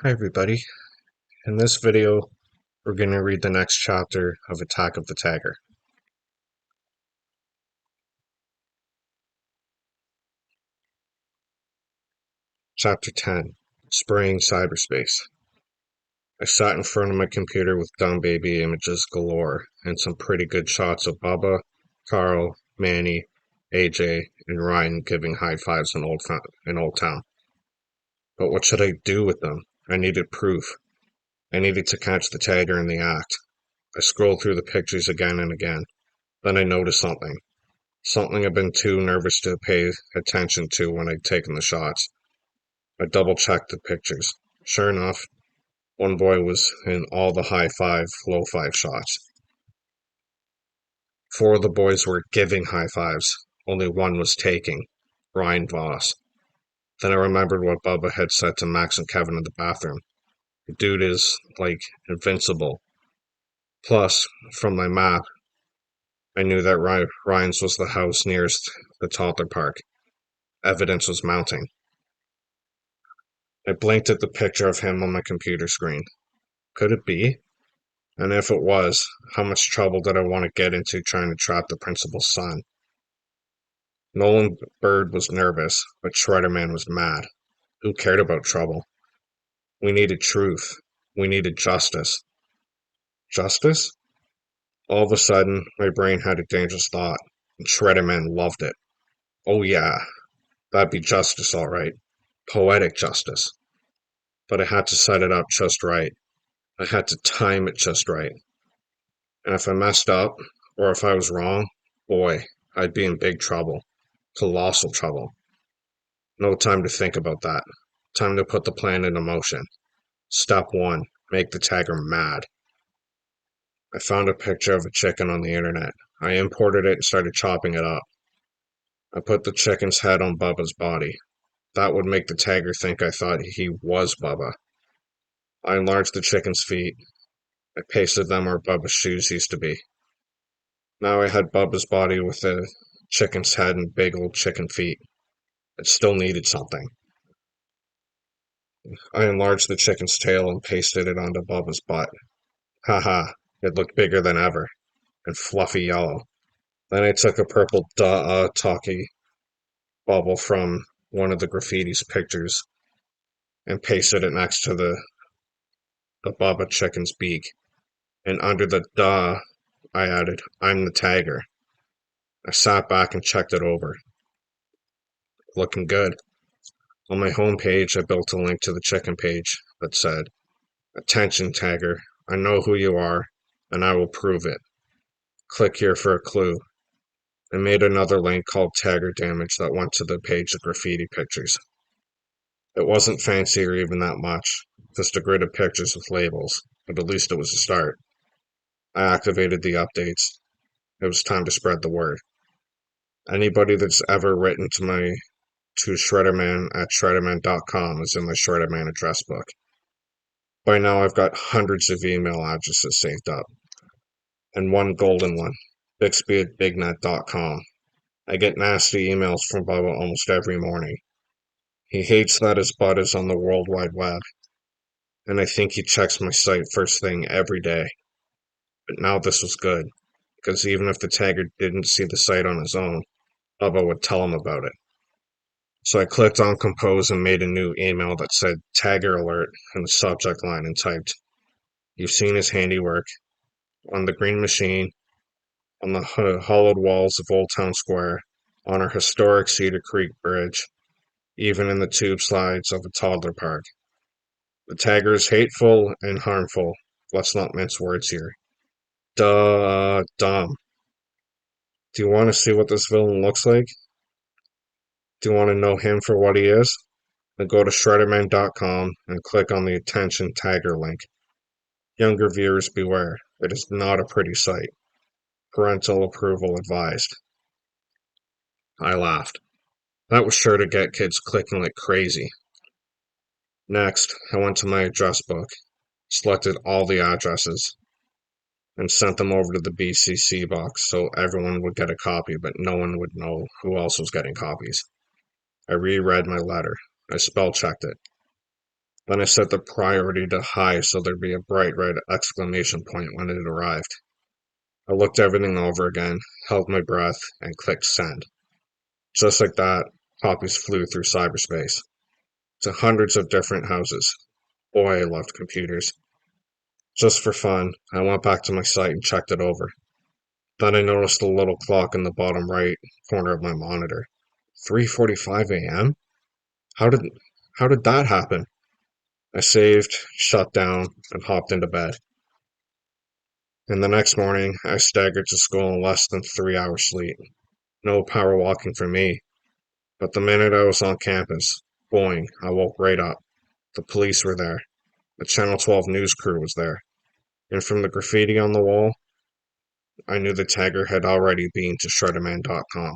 Hi everybody. In this video, we're going to read the next chapter of Attack of the Tiger. Chapter 10, Spraying Cyberspace. I sat in front of my computer with dumb baby images galore and some pretty good shots of Bubba, Carl, Manny, AJ, and Ryan giving high fives in Old Town. But what should I do with them? I needed proof. I needed to catch the tiger in the act. I scrolled through the pictures again and again. Then I noticed something. Something I've been too nervous to pay attention to when I'd taken the shots. I double-checked the pictures. Sure enough, one boy was in all the high five, low five shots. Four of the boys were giving high fives. Only one was taking. Ryan Voss. Then I remembered what Bubba had said to Max and Kevin in the bathroom. The dude is, like, invincible. Plus, from my map, I knew that Ryan's was the house nearest the toddler park. Evidence was mounting. I blinked at the picture of him on my computer screen. Could it be? And if it was, how much trouble did I want to get into trying to trap the principal's son? Nolan Bird was nervous, but Shredderman was mad. Who cared about trouble? We needed truth. We needed justice. Justice? All of a sudden, my brain had a dangerous thought, and Shredderman loved it. Oh yeah, that'd be justice all right. Poetic justice. But I had to set it up just right. I had to time it just right. And if I messed up, or if I was wrong, boy, I'd be in big trouble. Colossal trouble. No time to think about that. Time to put the plan into motion. Step 1. Make the tiger mad. I found a picture of a chicken on the internet. I imported it and started chopping it up. I put the chicken's head on Bubba's body. That would make the tiger think I thought he was Bubba. I enlarged the chicken's feet. I pasted them where Bubba's shoes used to be. Now I had Bubba's body with the chicken's head and big old chicken feet. It still needed something. I enlarged the chicken's tail and pasted it onto Bubba's butt. Haha, it looked bigger than ever, and fluffy yellow. Then I took a purple talkie bubble from one of the graffiti's pictures and pasted it next to the Bubba chicken's beak. And under the duh, I added, I'm the tiger. I sat back and checked it over. Looking good. On my home page, I built a link to the chicken page that said, Attention, Tiger. I know who you are, and I will prove it. Click here for a clue. I made another link called Tiger Damage that went to the page of graffiti pictures. It wasn't fancy or even that much, just a grid of pictures with labels, but at least it was a start. I activated the updates. It was time to spread the word. Anybody that's ever written to Shredderman at Shredderman.com is in my Shredderman address book. By now I've got hundreds of email addresses saved up. And one golden one, Bixby at Bignet.com. I get nasty emails from Bubba almost every morning. He hates that his butt is on the World Wide Web. And I think he checks my site first thing every day. But now this was good, because even if the tagger didn't see the site on his own, Bubba would tell him about it. So I clicked on Compose and made a new email that said Tagger Alert in the subject line and typed, You've seen his handiwork. On the green machine, on the hollowed walls of Old Town Square, on our historic Cedar Creek Bridge, even in the tube slides of a toddler park. The tagger is hateful and harmful. Let's not mince words here. Dumb. Do you want to see what this villain looks like? Do you want to know him for what he is? Then go to Shredderman.com and click on the Attention Tagger link. Younger viewers beware. It is not a pretty sight. Parental approval advised. I laughed. That was sure to get kids clicking like crazy. Next, I went to my address book, selected all the addresses, and sent them over to the BCC box so everyone would get a copy, but no one would know who else was getting copies. I reread my letter. I spell checked it. Then I set the priority to high so there'd be a bright red exclamation point when it arrived. I looked everything over again, held my breath, and clicked send. Just like that, copies flew through cyberspace to hundreds of different houses. Boy, I loved computers. Just for fun, I went back to my site and checked it over. Then I noticed a little clock in the bottom right corner of my monitor. 3:45 a.m.? How did how did that happen? I saved, shut down, and hopped into bed. And the next morning, I staggered to school in less than 3 hours sleep. No power walking for me. But the minute I was on campus, boing, I woke right up. The police were there. The Channel 12 news crew was there. And from the graffiti on the wall, I knew the tagger had already been to Shredderman.com.